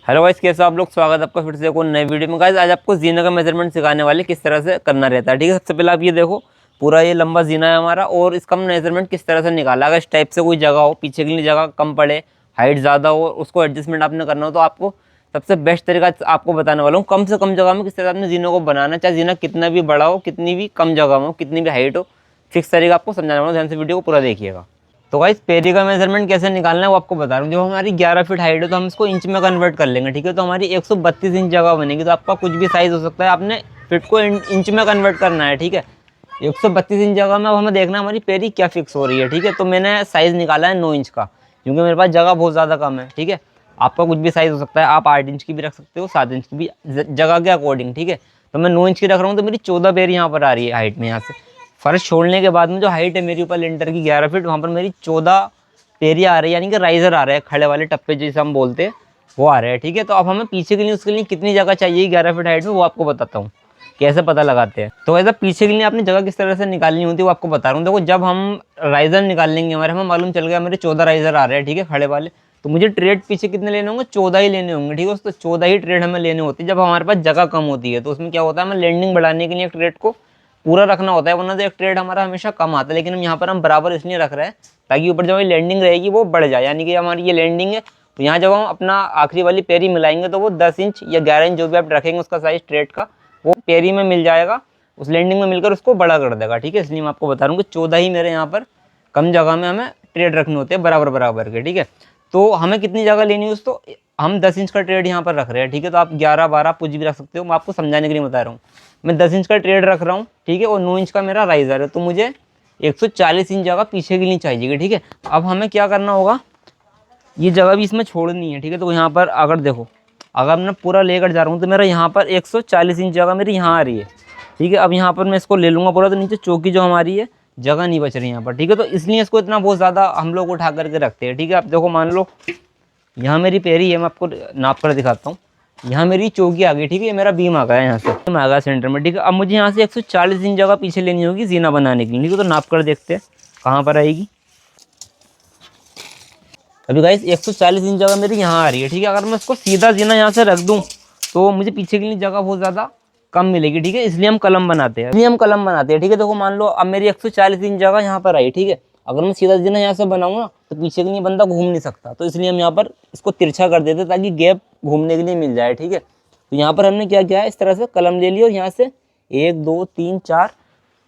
Hello guys, कैसे आप लोग। स्वागत है आपका फिर से एक और नए वीडियो में। गाइस आज आपको जीना का मेजरमेंट सिखाने वाले किस तरह से करना रहता है। ठीक है, सबसे पहले आप ये देखो, पूरा ये लंबा जीना है हमारा और इसका मेजरमेंट किस तरह से निकाला। अगर इस टाइप से कोई जगह हो, पीछे के लिए जगह कम पड़े, हाइट ज़्यादा हो, उसको एडजस्टमेंट आपने करना हो तो आपको सबसे बेस्ट तरीका आपको बताने वाला हूँ। कम से कम जगह में किस तरह आपने जीनों को बनाना, चाहे जीना कितना भी बड़ा हो, कितनी भी कम जगह में हो, कितनी भी हाइट हो, फिक्स तरीका आपको समझाने वाला हूँ। ध्यान से वीडियो को पूरा देखिएगा। तो गाइस पेरी का मेजरमेंट कैसे निकालना है वो आपको बता रहा हूँ। जब हमारी 11 फीट हाइट है तो हम इसको इंच में कन्वर्ट कर लेंगे। ठीक है, तो हमारी 132 इंच जगह बनेगी। तो आपका कुछ भी साइज़ हो सकता है, आपने फीट को इंच में कन्वर्ट करना है। ठीक है, 132 इंच जगह में अब हमें देखना है हमारी पेरी क्या फिक्स हो रही है। ठीक है, तो मैंने साइज़ निकाला है 9 इंच का, क्योंकि मेरे पास जगह बहुत ज़्यादा कम है। ठीक है, आपका कुछ भी साइज़ हो सकता है, आप 8 इंच की भी रख सकते हो, 7 इंच की भी, जगह के अकॉर्डिंग। ठीक है, तो मैं 9 इंच की रख रहा हूँ तो मेरी 14 पेरी यहाँ पर आ रही है हाइट में। यहाँ से फर्श छोड़ने के बाद में जो हाइट है मेरी ऊपर लेंटर की 11 फीट, वहाँ पर मेरी 14 पेरिया आ रही है, यानी कि राइजर आ रहे हैं, खड़े वाले टप्पे जिसे हम बोलते हैं वो आ रहे हैं। ठीक है, तो अब हमें पीछे के लिए उसके लिए कितनी जगह चाहिए 11 फीट हाइट में, वो आपको बताता हूँ कैसे पता लगाते हैं। तो ऐसा पीछे के लिए आपने जगह किस तरह से निकालनी होती है वो आपको बता रहा हूँ। देखो, जब हम राइजर निकाल लेंगे, हमें मालूम चल गया मेरे 14 राइजर आ रहे हैं। ठीक है, खड़े वाले, तो मुझे ट्रेड पीछे कितने लेने होंगे, 14 ही लेने होंगे। ठीक है, तो 14 ही ट्रेड हमें लेने होती है। जब हमारे पास जगह कम होती है तो उसमें क्या होता है, हमें लैंडिंग बढ़ाने के लिए एक ट्रेड को पूरा रखना होता है, वरना तो एक ट्रेड हमारा हमेशा कम आता है। लेकिन हम यहाँ पर हम बराबर इसलिए रख रहे हैं ताकि ऊपर जो हमारी लैंडिंग रहेगी वो बढ़ जाए। यानी कि हमारी ये लैंडिंग है, तो यहाँ जब हम अपना आखिरी वाली पेरी मिलाएंगे तो वो 10 इंच या 11 इंच जो भी आप रखेंगे उसका साइज ट्रेड का, वो पेरी में मिल जाएगा, उस लैंडिंग में मिलकर उसको बड़ा कर देगा। ठीक है, इसलिए मैं आपको बता रहा हूँ कि 14 ही मेरे यहाँ पर कम जगह में हमें ट्रेड रखने होते हैं, बराबर बराबर के। ठीक है, तो हमें कितनी जगह लेनी है उसको, हम 10 इंच का ट्रेड यहाँ पर रख रहे हैं। ठीक है, तो आप 11, 12 कुछ भी रख सकते हो, मैं आपको समझाने के लिए बता रहा हूँ। मैं 10 इंच का ट्रेड रख रहा हूँ। ठीक है, और 9 इंच का मेरा राइजर है, तो मुझे 140 इंच जगह पीछे के लिए चाहिए। ठीक है, अब हमें क्या करना होगा, ये जगह भी इसमें छोड़नी है। ठीक है, तो यहाँ पर अगर देखो, अगर मैं पूरा लेकर जा रहा हूँ तो मेरा यहाँ पर 140 इंच जगह मेरी यहाँ आ रही है। ठीक है, अब यहाँ पर मैं इसको ले लूँगा पूरा, तो नीचे चौकी जो हमारी है जगह नहीं बच रही यहाँ पर। ठीक है, तो इसलिए इसको इतना बहुत ज़्यादा हम लोग उठा करके रखते हैं। ठीक है, अब देखो, मान लो यहाँ मेरी पेरी है, मैं आपको नाप कर दिखाता हूँ। यहाँ मेरी चौकी आ गई। ठीक है, मेरा बीम आ गया, यहाँ से बीम आ गया सेंटर में। ठीक है, अब मुझे यहाँ से 140 इंच जगह पीछे लेनी होगी जीना बनाने के लिए। ठीक है, तो नाप कर देखते हैं कहाँ पर आएगी। अभी गाइस 140 इंच जगह मेरी यहाँ आ रही है। ठीक है, अगर मैं इसको सीधा जीना यहाँ से रख दूँ तो मुझे पीछे के लिए जगह बहुत ज़्यादा कम मिलेगी। ठीक है, इसलिए हम कलम बनाते हैं, ठीक है, देखो मान लो अब मेरी 140 इंच जगह यहाँ पर आई। ठीक है, अगर मैं सीधा जीना यहाँ से बनाऊँ ना तो पीछे के लिए बंदा घूम नहीं सकता, तो इसलिए हम यहाँ पर इसको तिरछा कर देते ताकि गैप घूमने के लिए मिल जाए। ठीक है, तो यहाँ पर हमने क्या किया है, इस तरह से कलम ले लिया और यहाँ से 1, 2, 3, 4,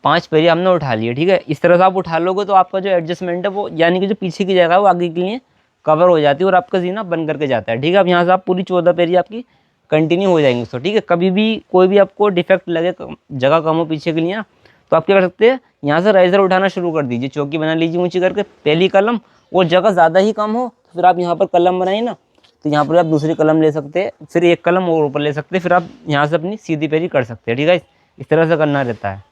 5 पेरी हमने उठा लिए। ठीक है, इस तरह से आप उठा लोगे तो आपका जो एडजस्टमेंट है वो, यानी कि जो पीछे की जगह है वो आगे के लिए कवर हो जाती है और आपका जीना बन करके जाता है। ठीक है, अब यहाँ से आप पूरी 14 पेरी आपकी कंटिन्यू हो जाएंगे। तो ठीक है, कभी भी कोई भी आपको डिफेक्ट लगे, जगह कम हो पीछे के लिए ना, तो आप क्या कर सकते हैं, यहाँ से राइजर उठाना शुरू कर दीजिए, चौकी बना लीजिए ऊंची करके, पहली कलम, और जगह ज़्यादा ही कम हो तो फिर आप यहाँ पर कलम बनाइए ना, तो यहाँ पर आप दूसरी कलम ले सकते हैं, फिर एक कलम और ऊपर ले सकते हैं, फिर आप यहाँ से अपनी सीधी पेरी कर सकते हैं। ठीक है, इस तरह से करना रहता है।